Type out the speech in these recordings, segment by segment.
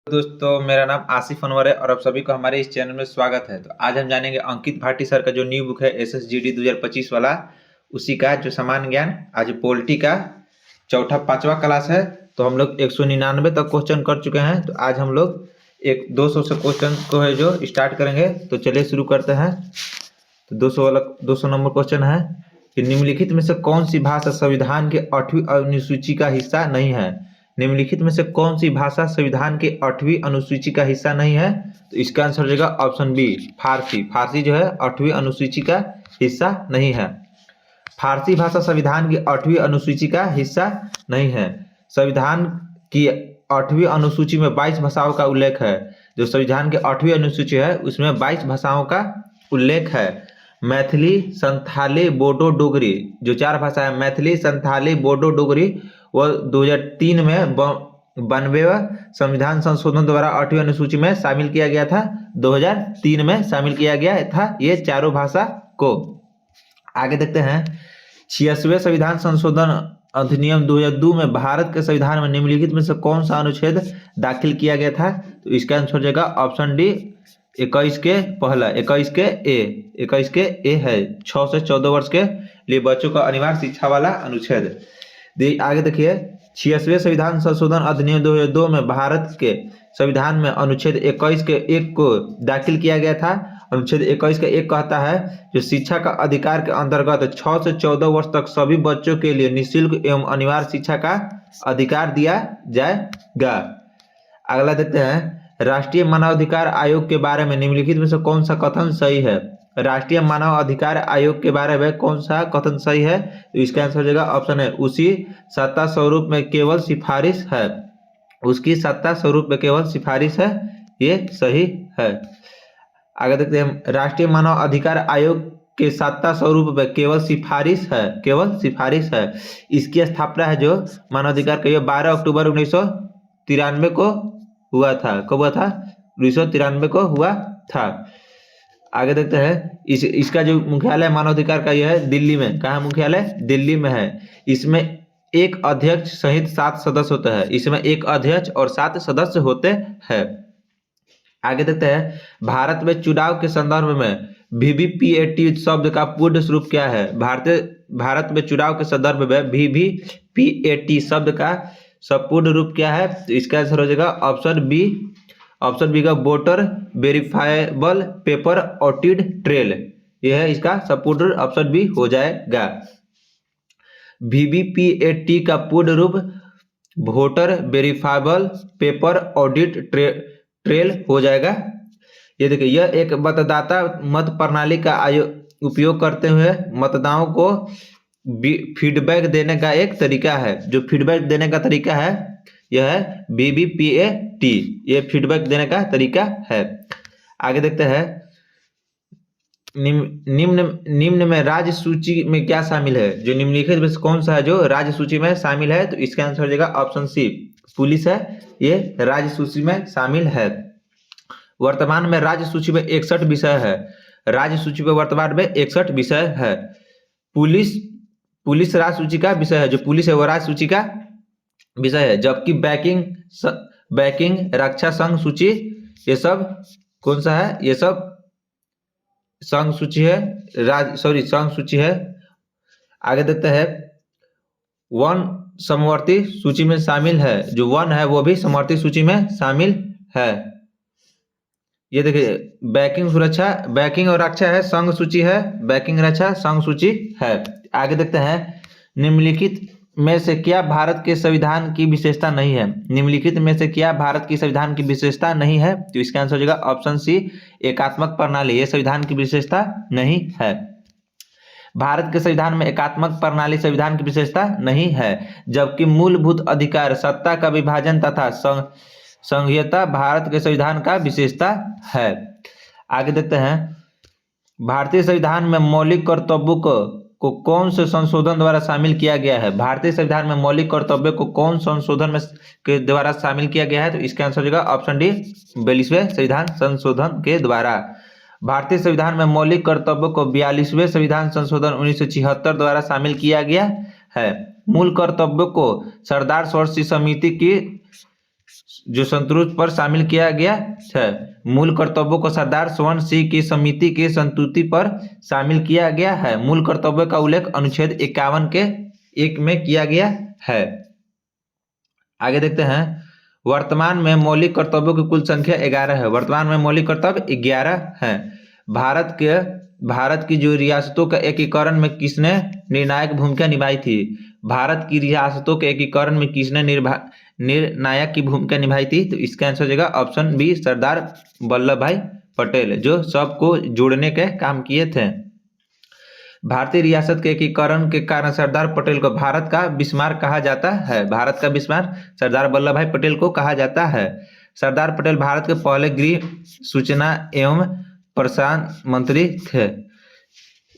दोस्तों, मेरा नाम आसिफ अनवर है और आप सभी को हमारे इस चैनल में स्वागत है। तो आज हम जानेंगे अंकित भाटी सर का जो न्यू बुक है SSGD 2025 वाला, उसी का जो सामान्य ज्ञान आज पोल्टी का चौथा पांचवा क्लास है। तो हम लोग 199 तक क्वेश्चन कर चुके हैं। तो आज हम लोग एक 200 से क्वेश्चन को है जो स्टार्ट करेंगे। तो चलिए शुरू करते हैं। तो 200 नंबर क्वेश्चन है कि निम्नलिखित में से कौन सी भाषा संविधान के 8वीं अनुसूची का हिस्सा नहीं है। निम्नलिखित में से कौन सी भाषा संविधान के 8वीं अनुसूची का हिस्सा नहीं है। तो इसका आंसर हो जाएगा ऑप्शन बी, फारसी। फारसी जो है 8वीं अनुसूची का हिस्सा नहीं है। फारसी भाषा संविधान की 8वीं अनुसूची का हिस्सा नहीं है। संविधान की 8वीं अनुसूची में 22 भाषाओं का उल्लेख है। जो संविधान की 8वीं अनुसूची है उसमें 22 भाषाओं का उल्लेख है। मैथिली, संथाली, बोडो, डोगरी, जो 4 भाषा है, मैथिली, संथाली, बोडो, डोगरी, वह 2003 में 92वें संविधान संशोधन द्वारा 8वीं अनुसूची में शामिल किया गया था। 2003 में शामिल किया गया था ये चारों भाषा को। आगे देखते हैं 86वें संविधान संशोधन अधिनियम 2002 में भारत के संविधान में निम्नलिखित में से कौन सा अनुच्छेद दाखिल किया गया था। तो इसका आंसर हो जाएगा ऑप्शन डी, 21 के पहला, 21 के ए है। 6 से 14 वर्ष के लिए बच्चों का अनिवार्य शिक्षा वाला अनुच्छेद। आगे देखिए 86वें संविधान संशोधन अधिनियम 2002 में भारत के संविधान में अनुच्छेद 21 के 1 को दाखिल किया गया था। अनुच्छेद 21 के 1 कहता है जो शिक्षा का अधिकार के अंतर्गत 6 से 14 वर्ष तक सभी बच्चों के लिए निःशुल्क एवं अनिवार्य शिक्षा का अधिकार दिया जाएगा। अगला देखते हैं राष्ट्रीय मानवाधिकार आयोग के बारे में निम्नलिखित में से कौन सा कथन सही है। राष्ट्रीय मानव अधिकार आयोग के बारे में कौन सा कथन सही है। तो इसका आंसर हो जाएगा ऑप्शन है, उसकी सत्ता स्वरूप में केवल सिफारिश है। उसकी सत्ता स्वरूप में केवल सिफारिश है, ये सही है। आगे देखते हैं राष्ट्रीय मानव अधिकार आयोग के सत्ता स्वरूप में केवल सिफारिश है, केवल सिफारिश है। इसकी स्थापना है जो मानवाधिकार का 12 अक्टूबर 1993 को हुआ था। कब हुआ था? 1993 को हुआ था। आगे देखते हैं इसका जो मुख्यालय मानवाधिकार का यह है दिल्ली में। कहाँ मुख्यालय? दिल्ली में है। इसमें एक अध्यक्ष सहित 7 सदस्य होते हैं। इसमें एक अध्यक्ष और 7 सदस्य होते हैं। आगे देखते हैं भारत में चुनाव के संदर्भ में VVPAT शब्द का पूर्ण स्वरूप क्या है। भारत में चुनाव के संदर्भ में VVPAT शब्द का संपूर्ण रूप क्या है। तो इसका आंसर हो जाएगा ऑप्शन बी। ऑप्शन बी का voter verifiable paper audit trail, यह है इसका संपूर्ण ऑप्शन बी हो जाएगा। VVPAT का पूर्ण रूप voter verifiable paper audit trail हो जाएगा। ये देखिए यह एक मतदाता मत प्रणाली का उपयोग करते हुए मतदाताओं को फीडबैक देने का एक तरीका है। जो फीडबैक देने का तरीका है यह है VVPAT, ये फीडबैक देने का तरीका है। आगे देखते हैं निम्न में राज्य सूची में क्या शामिल है। जो निम्नलिखित में कौन सा है जो राज्य सूची में शामिल है। तो इसका आंसर हो जाएगा ऑप्शन सी, पुलिस है, ये राज्य सूची में शामिल है। वर्तमान में राज्य सूची में 61 विषय है। राज्य सूची में वर्तमान में 61 विषय है। पुलिस राज्य सूची का विषय है। जो पुलिस है वो राज्य सूची का विषय है। जबकि बैंकिंग रक्षा संघ सूची, ये सब कौन सा है? ये सब संघ सूची है, संघ सूची है। आगे देखते हैं वन समवर्ती सूची में शामिल है। जो वन है वो भी समवर्ती सूची में शामिल है। ये देखिए बैंकिंग और रक्षा है, संघ सूची है। बैंकिंग रक्षा संघ सूची है। आगे देखते हैं निम्नलिखित में से क्या भारत के संविधान की विशेषता नहीं है। निम्नलिखित में से क्या भारत की संविधान की विशेषता नहीं है। तो इसका आंसर हो जाएगा ऑप्शन सी, एकात्मक प्रणाली, ये संविधान की विशेषता नहीं है। भारत के संविधान में एकात्मक प्रणाली संविधान की विशेषता नहीं है। जबकि मूलभूत अधिकार, सत्ता का विभाजन तथा संघीयता भारत के संविधान का विशेषता है। आगे देखते हैं भारतीय संविधान में मौलिक कर्तव्यों को कौन से संशोधन द्वारा शामिल किया गया है। भारतीय संविधान में मौलिक कर्तव्य को कौन संशोधन में के द्वारा शामिल किया गया है। तो इसका आंसर हो जाएगा ऑप्शन डी, 42वें संविधान संशोधन के द्वारा। भारतीय संविधान में मौलिक कर्तव्यों को 42वें संविधान संशोधन 1976 द्वारा शामिल किया गया है। मूल कर्तव्यों को सरदार स्वराज समिति की जो संतुष्ट पर शामिल किया गया है। मूल कर्तव्यों को सरदार स्वर्ण सिंह की समिति की संस्तुति पर शामिल किया गया है। मूल कर्तव्य का उल्लेख अनुच्छेद 51 के 1 में किया गया है। आगे देखते हैं, वर्तमान में मौलिक कर्तव्यों की कुल संख्या 11 है। वर्तमान में मौलिक कर्तव्य 11 है। भारत की जो रियासतों का एकीकरण में किसने निर्णायक भूमिका निभाई थी? भारत की रियासतों के एकीकरण में किसने निर्णायक की भूमिका निभाई थी? तो इसका आंसर हो जाएगा ऑप्शन बी, सरदार वल्लभ भाई पटेल, जो सबको जोड़ने के काम किए थे। भारतीय रियासत के एकीकरण के कारण सरदार पटेल को भारत का बिस्मार्क कहा जाता है। भारत का बिस्मार्क सरदार वल्लभ भाई पटेल को कहा जाता है। सरदार पटेल भारत के पहले गृह सूचना एवं प्रसारण मंत्री थे।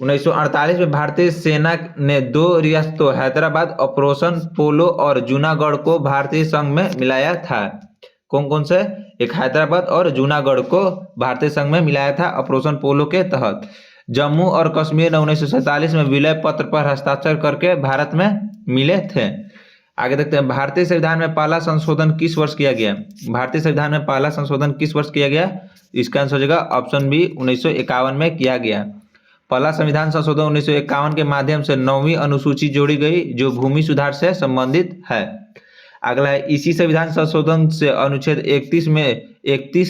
1948 में भारतीय सेना ने 2 रियासतों हैदराबाद ऑपरेशन पोलो और जूनागढ़ को भारतीय संघ में मिलाया था। कौन कौन से? एक हैदराबाद और जूनागढ़ को भारतीय संघ में मिलाया था ऑपरेशन पोलो के तहत। जम्मू और कश्मीर ने 1947 में विलय पत्र पर हस्ताक्षर करके भारत में मिले थे। आगे देखते हैं, भारतीय संविधान में पहला संशोधन किस वर्ष किया गया? भारतीय संविधान में पहला संशोधन किस वर्ष किया गया? इसका आंसर हो जाएगा ऑप्शन बी, 1951 में किया गया। पहला संविधान संशोधन 1951 के माध्यम से 9वीं अनुसूची जोड़ी गई, जो भूमि सुधार से संबंधित है। अगला है, इसी संविधान संशोधन से अनुच्छेद 31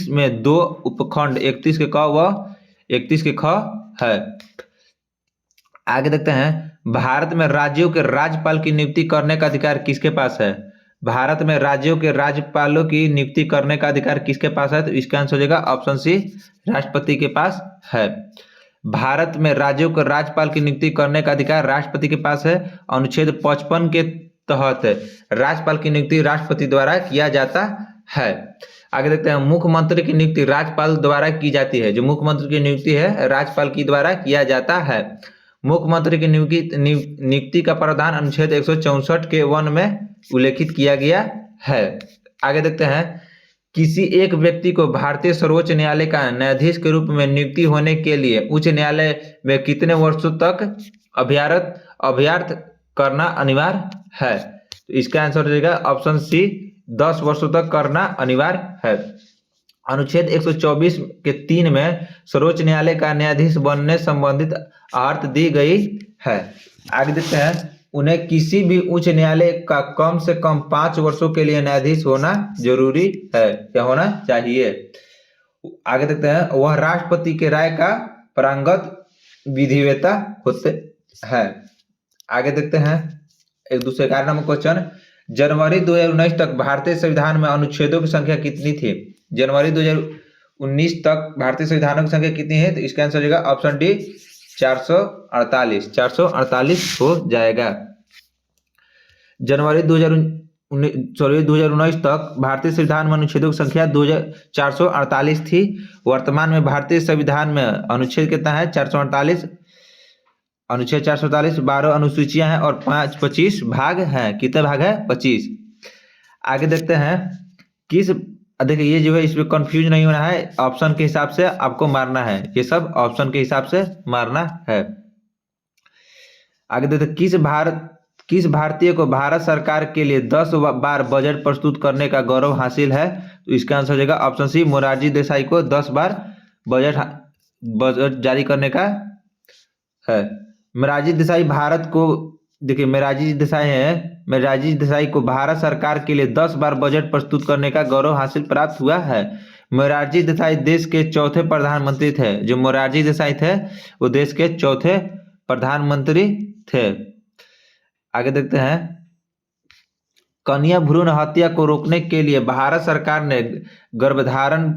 में 2 उपखंड 31 के क व 31 के ख है। आगे देखते हैं, भारत में राज्यों के राज्यपाल की नियुक्ति करने का अधिकार किसके पास है? भारत में राज्यों के राज्यपालों की नियुक्ति करने का अधिकार किसके पास है? तो इसका आंसर हो जाएगा ऑप्शन सी, राष्ट्रपति के पास है। भारत में राज्यों के राज्यपाल की नियुक्ति करने का अधिकार राष्ट्रपति के पास है। अनुच्छेद 55 के तहत राज्यपाल की नियुक्ति राष्ट्रपति द्वारा किया जाता है। आगे देखते हैं, मुख्यमंत्री की नियुक्ति राज्यपाल द्वारा की जाती है। जो मुख्यमंत्री की नियुक्ति है राज्यपाल की द्वारा किया जाता है। मुख्यमंत्री की नियुक्ति का प्रावधान अनुच्छेद 164 के 1 में उल्लेखित किया गया है। आगे देखते हैं, किसी एक व्यक्ति को भारतीय सर्वोच्च न्यायालय का न्यायाधीश के रूप में नियुक्ति होने के लिए उच्च न्यायालय में कितने वर्षों तक अभ्यार्थ करना अनिवार्य है? तो इसका आंसर हो जाएगा ऑप्शन सी, 10 वर्षों तक करना अनिवार्य है। अनुच्छेद 124 के 3 में सर्वोच्च न्यायालय का न्यायाधीश बनने संबंधित अर्थ दी गई है। आगे देखते हैं, उन्हें किसी भी उच्च न्यायालय का कम से कम 5 वर्षों के लिए न्यायाधीश होना जरूरी है, क्या होना चाहिए? आगे देखते हैं, वह राष्ट्रपति के राय का पारंगत विधिवेता होते हैं। आगे देखते हैं, 111 नंबर क्वेश्चन, जनवरी 2019 तक भारतीय संविधान में अनुच्छेदों की संख्या कितनी थी? जनवरी 2019 तक भारतीय संविधानों की संख्या कितनी है? तो इसका आंसर हो जाएगा ऑप्शन डी, 448 हो जाएगा। जनवरी 2019 तक भारतीय संविधान में अनुच्छेदों की संख्या 448 थी। वर्तमान में भारतीय संविधान में अनुच्छेद कितना है? 448। अनुच्छेद 448 12 अनुसूचियां हैं और 25 भाग हैं। कितने भाग है? 25। आगे देखते हैं, देखिए ये जो है इसमें कंफ्यूज नहीं होना है, ऑप्शन के हिसाब से आपको मारना है, ये सब ऑप्शन के हिसाब से मारना है। आगे देखते हैं, किस भारतीय को भारत सरकार के लिए 10 बार बजट प्रस्तुत करने का गौरव हासिल है? तो इसका आंसर हो जाएगा ऑप्शन सी, मोरारजी देसाई को 10 बार बजट जारी करने का है। मोरारजी देसाई मोरारजी देसाई को भारत सरकार के लिए 10 बार बजट प्रस्तुत करने का गौरव हासिल प्राप्त हुआ है। मोरारजी देसाई देश के चौथे प्रधानमंत्री थे। जो मोरारजी देसाई थे वो देश के चौथे प्रधानमंत्री थे। आगे देखते हैं, कन्या भ्रूण हत्या को रोकने के लिए भारत सरकार ने गर्भधारण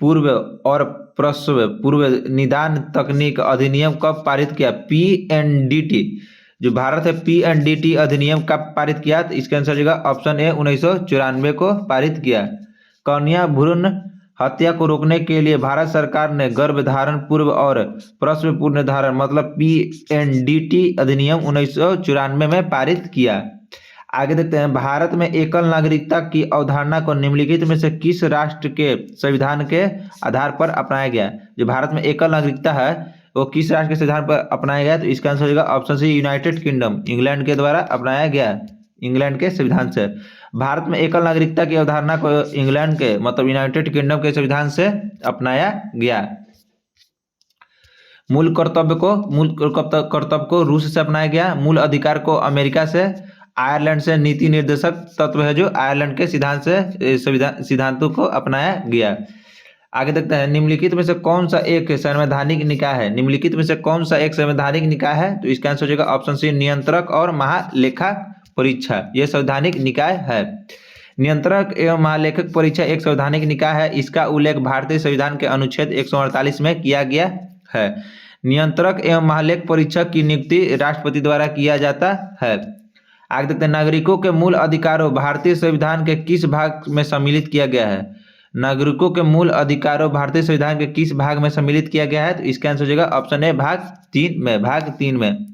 पूर्व और प्रसव पूर्व निदान तकनीक अधिनियम कब पारित किया? PNDT जो भारत है PNDT अधिनियम कब पारित किया? तो इसका आंसर हो जाएगा ऑप्शन ए, 1994 को पारित किया। कन्या भ्रूण हत्या को रोकने के लिए भारत सरकार ने गर्भधारण पूर्व और प्रसव पूर्व निर्धारण मतलब PNDT अधिनियम 1994 में पारित किया। आगे देखते हैं, भारत में एकल नागरिकता की अवधारणा को निम्नलिखित में से किस राष्ट्र के संविधान के आधार पर अपनाया गया? जो भारत में एकल नागरिकता है वो किस राष्ट्र के संविधान पर अपनाया गया? तो इसका आंसर होगा option C, United Kingdom, England के द्वारा अपनाया गया। इंग्लैंड के संविधान से। भारत में एकल नागरिकता की अवधारणा को इंग्लैंड के मतलब यूनाइटेड किंगडम के संविधान से अपनाया गया। मूल कर्तव्य को रूस से अपनाया गया। मूल अधिकार को अमेरिका से। आयरलैंड से नीति निर्देशक तत्व है जो आयरलैंड के सिद्धांतों को अपनाया गया। आगे देखते हैं, निम्नलिखित में से कौन सा एक संवैधानिक निकाय है? निम्नलिखित में से कौन सा एक संवैधानिक निकाय है? तो इसका आंसर हो जाएगा ऑप्शन सी, नियंत्रक और महालेखा परीक्षा। यह संवैधानिक निकाय है। नियंत्रक एवं महालेखक परीक्षा एक संवैधानिक निकाय है। इसका उल्लेख भारतीय संविधान के अनुच्छेद 148 में किया गया है। नियंत्रक एवं महालेखक परीक्षक की नियुक्ति राष्ट्रपति द्वारा किया जाता है। आगे देखते हैं, नागरिकों के मूल अधिकारों भारतीय संविधान के किस भाग में सम्मिलित किया गया है? नागरिकों के मूल अधिकारों भारतीय संविधान के किस भाग में सम्मिलित किया गया है? तो इसका आंसर हो जाएगा ऑप्शन ए, भाग 3 में। भाग 3 में,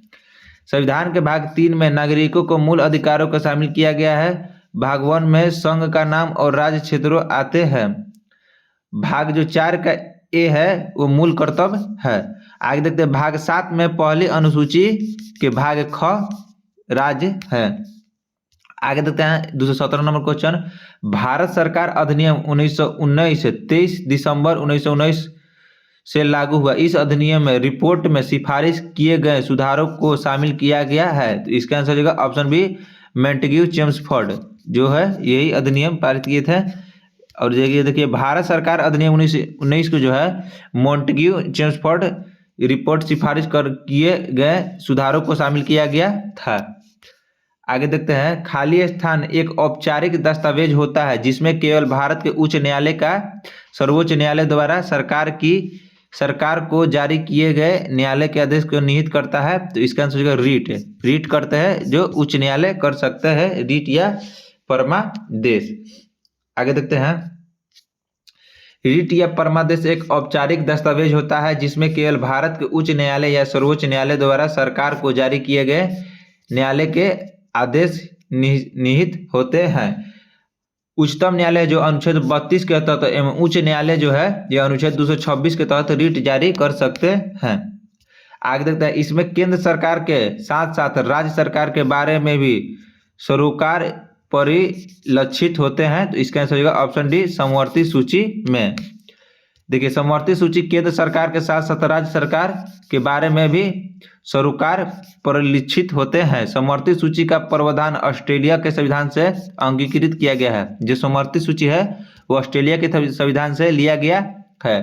संविधान के भाग 3 में नागरिकों को मूल अधिकारों को शामिल किया गया है। भाग 1 में संघ का नाम और राज्य क्षेत्रों आते हैं। भाग जो 4 का ए है वो मूल कर्तव्य है। आगे देखते हैं, भाग 7 में पहली अनुसूची के भाग ख राज्य है। आगे देखते हैं 217 नंबर क्वेश्चन, भारत सरकार अधिनियम 1919 23 दिसंबर 1919 से लागू हुआ। इस अधिनियम में रिपोर्ट में सिफारिश किए गए सुधारों को शामिल किया गया है। तो इसका आंसर हो जाएगा ऑप्शन बी, मोंटेग्यू चेम्सफोर्ड जो है यही अधिनियम पारित किए थे। और देखिए भारत सरकार अधिनियम 1919 को जो है मोंटेग्यू चेम्सफोर्ड रिपोर्ट सिफारिश कर किए गए सुधारों को शामिल किया गया था। आगे देखते हैं, खाली स्थान एक औपचारिक दस्तावेज होता है जिसमें केवल भारत के उच्च न्यायालय का सर्वोच्च न्यायालय द्वारा सरकार को जारी किए गए न्यायालय के आदेश को निहित करता है। तो इसका आंसर होगा रीट करते हैं जो उच्च न्यायालय कर सकते हैं, रीट या परमादेश। आगे देखते हैं, रीट या परमादेश एक औपचारिक दस्तावेज होता है जिसमें केवल भारत के उच्च न्यायालय या सर्वोच्च न्यायालय द्वारा सरकार को जारी किए गए न्यायालय के आदेश निहित होते हैं। उच्चतम न्यायालय जो अनुच्छेद 32 के तहत एवं उच्च न्यायालय जो है यह अनुच्छेद 226 के तहत रीट जारी कर सकते हैं। आगे देखते हैं, इसमें केंद्र सरकार के साथ साथ राज्य सरकार के बारे में भी सरोकार परिलक्षित होते हैं। तो इसका आंसर होगा ऑप्शन डी, समवर्ती सूची में। देखिए समवर्ती सूची केंद्र सरकार के साथ साथ राज्य सरकार के बारे में भी सरोकार परिलक्षित होते हैं। समवर्ती सूची का प्रावधान ऑस्ट्रेलिया के संविधान से अंगीकृत किया गया है। जो समवर्ती सूची है वो ऑस्ट्रेलिया के संविधान से लिया गया है।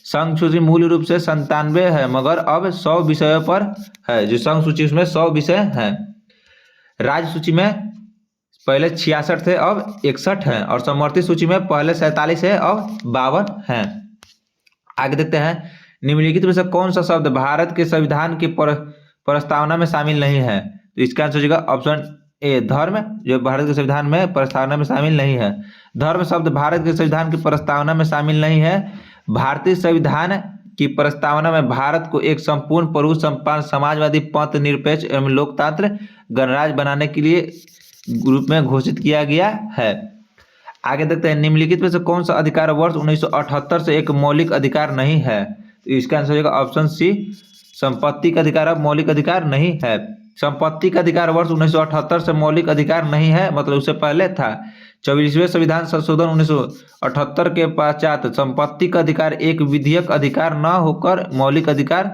संघ सूची मूल रूप से 97 है मगर अब 100 विषयों पर है। जो संघ सूची उसमें 100 विषय हैं। राज्य सूची में पहले 66 थे अब 61 हैं और समवर्ती सूची में पहले 47 है अब 52 हैं। आगे देखते हैं, निम्नलिखित में से कौन सा शब्द भारत के संविधान की प्रस्तावना में शामिल नहीं है? तो इसका आंसर हो जाएगा ऑप्शन ए, धर्म, जो भारत के संविधान में प्रस्तावना में शामिल नहीं है। धर्म शब्द भारत के संविधान की प्रस्तावना में शामिल नहीं है। भारतीय संविधान की प्रस्तावना में भारत को एक संपूर्ण प्रभु संपन्न समाजवादी पंथ निरपेक्ष एवं लोकतंत्र गणराज्य बनाने के लिए रूप में घोषित किया गया है। आगे देखते हैं, निम्नलिखित में से कौन सा अधिकार वर्ष 1978 से एक मौलिक अधिकार नहीं है? तो इसका आंसर होगा ऑप्शन सी, संपत्ति का अधिकार अब मौलिक अधिकार नहीं है। संपत्ति का अधिकार वर्ष 1978 से मौलिक अधिकार नहीं है, मतलब उससे पहले था। 24वें संविधान संशोधन 1978 के पश्चात संपत्ति का अधिकार एक विधियक अधिकार न होकर मौलिक अधिकार,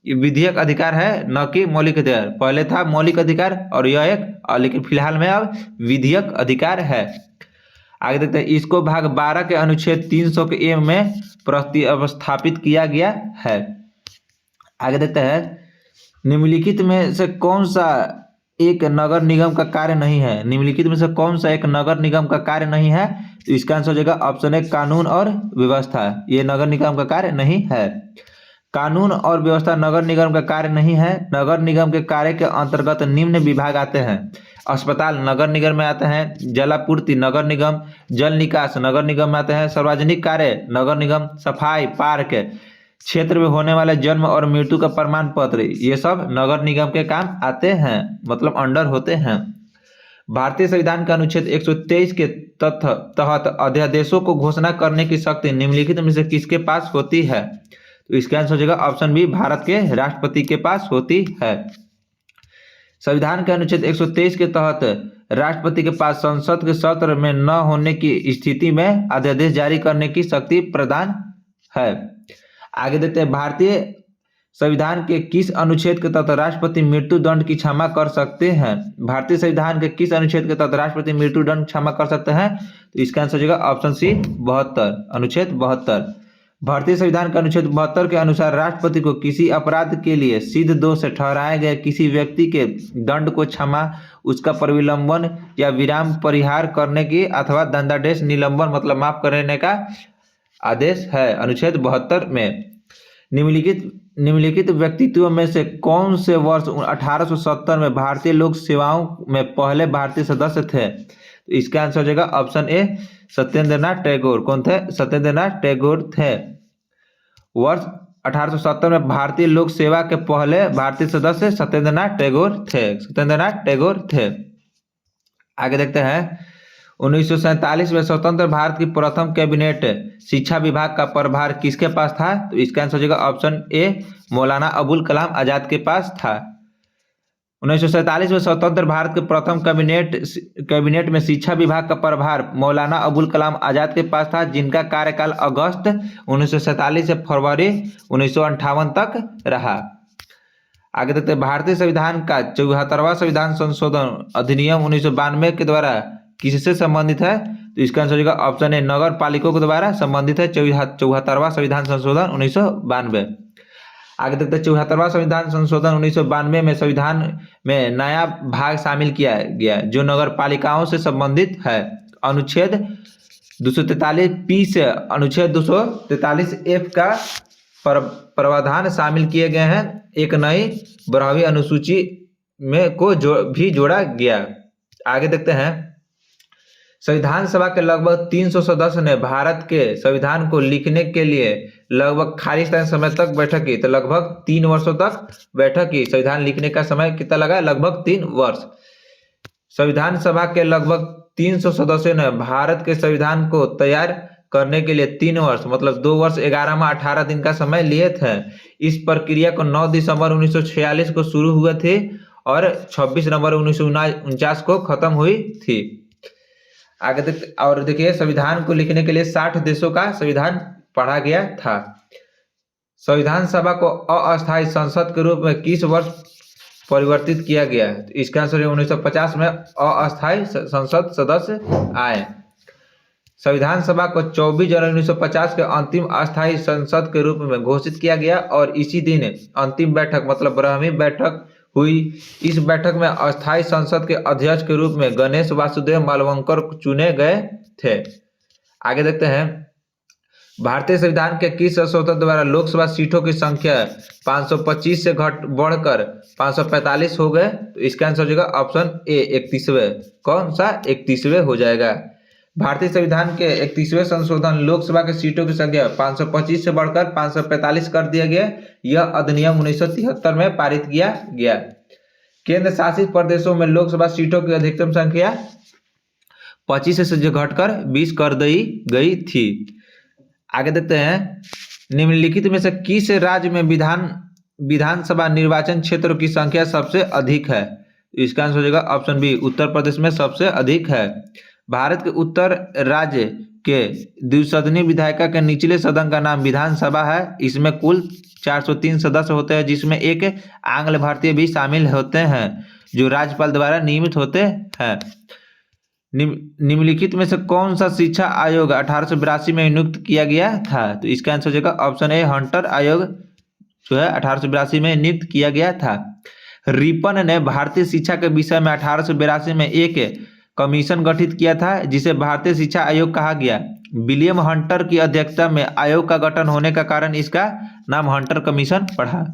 विधियक अधिकार है न कि मौलिक अधिकार। पहले था मौलिक अधिकार और यह एक, लेकिन फिलहाल में अब विधियक अधिकार है। आगे देखते हैं, इसको भाग 12 के अनुच्छेद 300 के ए में प्रतिस्थापित किया गया है। आगे देखते हैं, निम्नलिखित में से कौन सा एक नगर निगम का कार्य नहीं है? निम्नलिखित में से कौन सा एक नगर निगम का कार्य नहीं है? तो इसका आंसर हो जाएगा ऑप्शन ए, कानून और व्यवस्था। ये नगर निगम का कार्य नहीं है। कानून और व्यवस्था नगर निगम का कार्य नहीं है। नगर निगम के कार्य के अंतर्गत निम्न विभाग आते हैं। अस्पताल नगर निगम में आते हैं। जलापूर्ति नगर निगम, जल निकास नगर निगम में आते हैं। सार्वजनिक कार्य नगर निगम, सफाई, पार्क, क्षेत्र में होने वाले जन्म और मृत्यु का प्रमाण पत्र, ये सब नगर निगम के काम आते हैं, मतलब अंडर होते हैं। भारतीय संविधान का अनुच्छेद 123 के तहत अध्यादेशों को घोषणा करने की शक्ति निम्नलिखित में से किसके पास होती है? तो इसका आंसर हो जाएगा ऑप्शन बी, भारत के राष्ट्रपति के पास होती है। संविधान के अनुच्छेद 123 के तहत राष्ट्रपति के पास संसद के सत्र में न होने की स्थिति में अध्यादेश जारी करने की शक्ति प्रदान है। आगे देखते हैं, भारतीय संविधान के किस अनुच्छेद के तहत राष्ट्रपति मृत्यु दंड की क्षमा कर सकते हैं? भारतीय संविधान के किस अनुच्छेद के तहत राष्ट्रपति मृत्यु दंड क्षमा कर सकते हैं? तो इसका आंसर हो जाएगा ऑप्शन सी 72, अनुच्छेद 72। भारतीय संविधान के अनुच्छेद 72 के अनुसार राष्ट्रपति को किसी अपराध के लिए सिद्ध दोष से ठहराए गए किसी व्यक्ति के दंड को क्षमा, उसका परिविलंबन या विराम परिहार करने की अथवा दंडादेश निलंबन मतलब माफ करने का आदेश है। अनुच्छेद 72 में निम्नलिखित व्यक्तित्व में से कौन से वर्ष 1870 में भारतीय लोक सेवाओं में पहले भारतीय सदस्य थे? तो इसका आंसर हो जाएगा ऑप्शन ए सत्येंद्रनाथ टैगोर। कौन थे? सत्येंद्रनाथ टैगोर थे। वर्ष 1870 में भारतीय लोक सेवा के पहले भारतीय सदस्य सत्येंद्रनाथ टैगोर थे। सत्येंद्रनाथ टैगोर थे। आगे देखते हैं, 1947 में स्वतंत्र भारत की प्रथम कैबिनेट शिक्षा विभाग का प्रभार किसके पास था? तो इसका आंसर हो जाएगा ऑप्शन ए मौलाना अबुल कलाम आजाद के पास था। 1947 में स्वतंत्र भारत के प्रथम कैबिनेट में शिक्षा विभाग का प्रभार मौलाना अबुल कलाम आजाद के पास था, जिनका कार्यकाल अगस्त 1947 से फरवरी 1958 तक रहा। आगे देखते हैं, भारतीय संविधान का 74वां संविधान संशोधन अधिनियम 1992 के द्वारा किससे संबंधित है? तो इसका आंसर हो जाएगा ऑप्शन ए नगर पालिकाओं के द्वारा संबंधित है। 74वां संविधान संशोधन 1992। आगे देखते हैं, 74वां संविधान संशोधन 1992 में संविधान में नया भाग शामिल किया गया जो नगर पालिकाओं से संबंधित है। अनुच्छेद 243 से अनुच्छेद 243F का प्रावधान शामिल किए गए हैं। एक नई 12वीं अनुसूची में को भी जोड़ा गया। आगे देखते हैं, संविधान सभा के लगभग 300 सदस्य ने भारत के संविधान को लिखने के लिए लगभग खालिस्तानी समय तक बैठक की। तो लगभग 3 वर्षों तक बैठक की। संविधान लिखने का समय कितना लगा? लगभग 3 वर्ष। संविधान सभा के लगभग 300 सदस्यों ने भारत के संविधान को तैयार करने के लिए 3 वर्ष मतलब 2 वर्ष 11 माह 18 दिन का समय लिए थे। इस प्रक्रिया को 9 दिसंबर 1946 को शुरू हुए थे और 26 नवंबर 1949 को खत्म हुई थी। आगे देखिए, संविधान को लिखने के लिए 60 देशों का संविधान पढ़ा गया था। संविधान सभा को अस्थायी संसद के रूप में किस वर्ष परिवर्तित किया गया? तो इसका आंसर 1950 में अस्थायी संसद सदस्य आए। संविधान सभा को 24 जनवरी 1950 के अंतिम अस्थायी संसद के रूप में घोषित किया गया और इसी दिन अंतिम बैठक मतलब 12वीं बैठक हुई। इस बैठक में अस्थायी संसद के अध्यक्ष के रूप में गणेश वासुदेव मालवंकर चुने गए थे। आगे देखते हैं, भारतीय संविधान के किस संशोधन द्वारा लोकसभा सीटों की संख्या 525 से बढ़कर 545 हो गए? तो इसका आंसर हो जाएगा ऑप्शन ए 31वें। कौन सा? 31वें हो जाएगा। भारतीय संविधान के 31वें संशोधन लोकसभा के सीटों की संख्या 525 से बढ़कर 545 कर दिया गया। यह अधिनियम 1973 में पारित किया गया। केंद्र शासित प्रदेशों में लोकसभा सीटों की अधिकतम संख्या 25 से घटकर 20 कर दी गई थी। आगे देखते हैं, निम्नलिखित में से किस राज्य में विधानसभा निर्वाचन क्षेत्रों की संख्या सबसे अधिक है? इसका आंसर हो जाएगा ऑप्शन बी उत्तर प्रदेश में सबसे अधिक है। भारत के उत्तर राज्य के द्विसदनीय विधायिका के निचले सदन का नाम विधानसभा है। इसमें कुल 403 सदस्य होते हैं, जिसमें एक आंग्ल भारतीय भी शामिल होते हैं जो राज्यपाल द्वारा नियमित होते हैं। निम्नलिखित में से कौन सा शिक्षा आयोग 1882 में नियुक्त किया गया था? तो इसका आंसर हो जाएगा ऑप्शन ए हंटर आयोग जो है 1882 में नियुक्त किया गया था। रिपन ने भारतीय शिक्षा के विषय में 1882 में एक कमीशन गठित किया था जिसे भारतीय शिक्षा आयोग कहा गया। विलियम हंटर की अध्यक्षता में आयोग का गठन होने का कारण इसका नाम हंटर कमीशन पड़ा।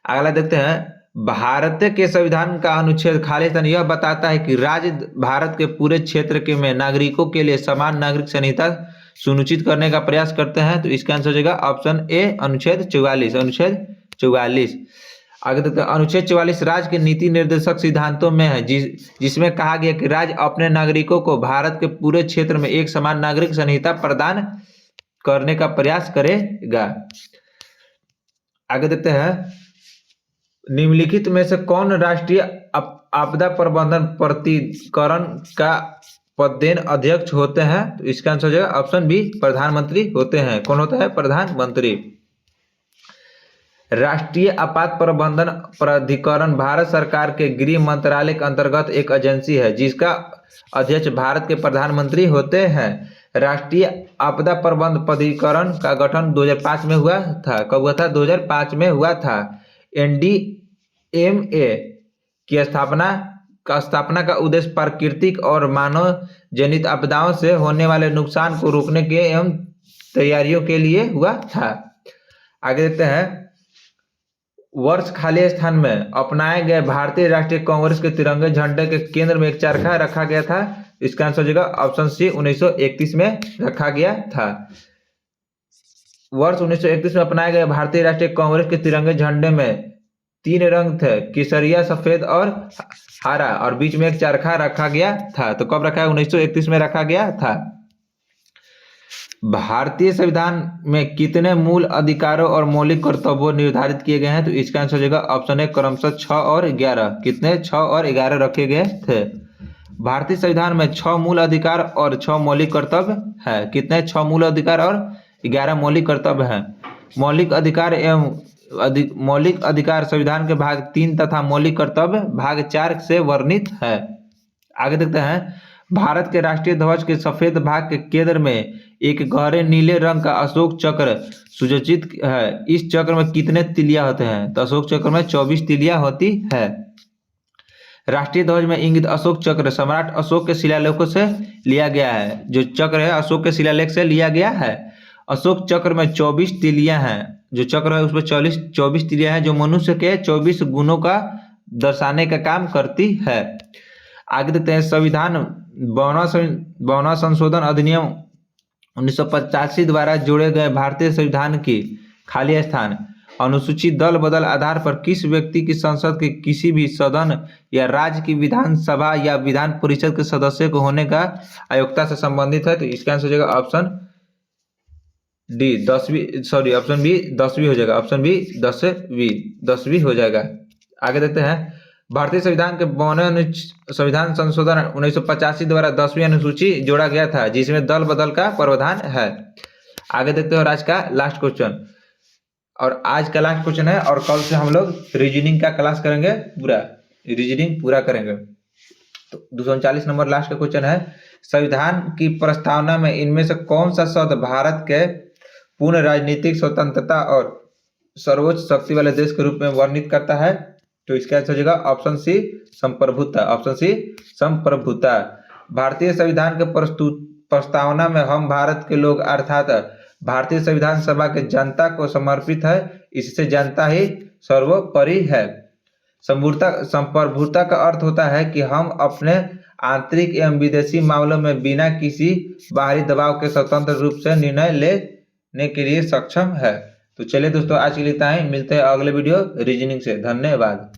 अगला देखते हैं, भारत के संविधान का अनुच्छेद खालिस्तान यह बताता है कि राज्य भारत के पूरे क्षेत्र के में नागरिकों के लिए समान नागरिक संहिता सुनिश्चित करने का प्रयास करते हैं। तो इसका आंसर हो जाएगा ऑप्शन ए अनुच्छेद 44। अनुच्छेद 44। आगे देखते हैं, अनुच्छेद 44 राज्य के नीति निर्देशक सिद्धांतों में है जिसमें कहा गया कि राज्य अपने नागरिकों को भारत के पूरे क्षेत्र में एक समान नागरिक संहिता प्रदान करने का प्रयास करेगा। आगे देखते हैं, निम्नलिखित में से कौन राष्ट्रीय आपदा प्रबंधन प्राधिकरण का पदेन अध्यक्ष होते हैं? तो इसका आंसर हो जाएगा ऑप्शन बी, प्रधानमंत्री होते हैं। कौन होता है? प्रधानमंत्री। राष्ट्रीय आपात प्रबंधन प्राधिकरण भारत सरकार के गृह मंत्रालय के अंतर्गत एक एजेंसी है जिसका अध्यक्ष भारत के प्रधानमंत्री होते हैं। राष्ट्रीय आपदा प्रबंधन प्राधिकरण का गठन 2005 में हुआ था। कब हुआ था? 2005 में हुआ था। एनडीएमए की स्थापना का उद्देश्य प्राकृतिक और मानव जनित आपदाओं से होने वाले नुकसान को रोकने के एवं तैयारियों के लिए हुआ था। आगे देखते हैं। वर्ष खाली स्थान में अपनाए गए भारतीय राष्ट्रीय कांग्रेस के तिरंगे झंडे के केंद्र में एक चरखा रखा गया था। इसका आंसर हो जाएगा ऑप्शन सी, 1931 में रखा गया था। वर्ष 1931 में अपनाए गए भारतीय राष्ट्रीय कांग्रेस के तिरंगे झंडे में 3 रंग थे, केसरिया, सफेद और हरा, और बीच में एक चरखा रखा गया था। तो कब रखा है? 1931 में रखा गया था। भारतीय संविधान में कितने मूल अधिकारों और मौलिक कर्तव्यों निर्धारित किए गए हैं? तो इसका आंसर हो जाएगा ऑप्शन ए, क्रमशः 6 और 11। कितने? 6 और 11 रखे गए थे। भारतीय संविधान में 6 मूल अधिकार और 6 मौलिक कर्तव्य है। कितने? 6 मूल अधिकार और 11 मौलिक कर्तव्य हैं। मौलिक अधिकार संविधान के भाग 3 तथा मौलिक कर्तव्य भाग 4 से वर्णित है। आगे देखते हैं। भारत के राष्ट्रीय ध्वज के सफेद भाग के केंद्र में एक गहरे नीले रंग का अशोक चक्र सुसज्जित है। इस चक्र में कितने तिलियां होते हैं? तो अशोक चक्र में 24 तिलियां होती है। राष्ट्रीय ध्वज में इंगित अशोक चक्र सम्राट अशोक के शिलालेखों से लिया गया है। जो चक्र है अशोक के शिलालेख से लिया गया है। अशोक चक्र में 24 तिलियां हैं। जो चक्र है उसमें 24 तिलियां हैं जो मनुष्य के 24 गुणों का दर्शाने का काम करती है। आगे देखते हैं। संविधान 52वां संशोधन अधिनियम 1985 द्वारा जोड़े गए भारतीय संविधान की खाली स्थान अनुसूचित दल बदल आधार पर किस व्यक्ति की संसद के किसी भी सदन या राज्य की विधानसभा या विधान परिषद के सदस्य को होने का अयोग्यता से संबंधित है। तो इसका आंसर हो जाएगा ऑप्शन डी, 10वीं, ऑप्शन बी 10वीं हो जाएगा। ऑप्शन बी 10वीं हो जाएगा। आगे देखते हैं। भारतीय संविधान के 52वें संविधान संशोधन 1985 द्वारा 10वीं अनुसूची जोड़ा गया था जिसमें दल बदल का प्रावधान है। आगे देखते हैं। और आज का लास्ट क्वेश्चन है और कल से हम लोग रीजनिंग का क्लास करेंगे, रीजनिंग पूरा करेंगे। तो 239 नंबर लास्ट का क्वेश्चन है। संविधान की प्रस्तावना में इनमें से कौन सा शब्द भारत के पूर्ण राजनीतिक स्वतंत्रता और सर्वोच्च शक्ति वाले देश के रूप में वर्णित करता है? तो इसका आंसर हो जाएगा ऑप्शन सी, संप्रभुता। ऑप्शन सी, संप्रभुता। भारतीय संविधान के प्रस्तावना में हम भारत के लोग अर्थात भारतीय संविधान सभा के जनता को समर्पित है। इससे जनता ही सर्वोपरि है। संप्रभुता का अर्थ होता है कि हम अपने आंतरिक एवं विदेशी मामलों में बिना किसी बाहरी दबाव के स्वतंत्र रूप से निर्णय लेने के लिए सक्षम है। तो चलिए दोस्तों, आज के लिए इतना ही। मिलते हैं अगले वीडियो रीजनिंग से। धन्यवाद।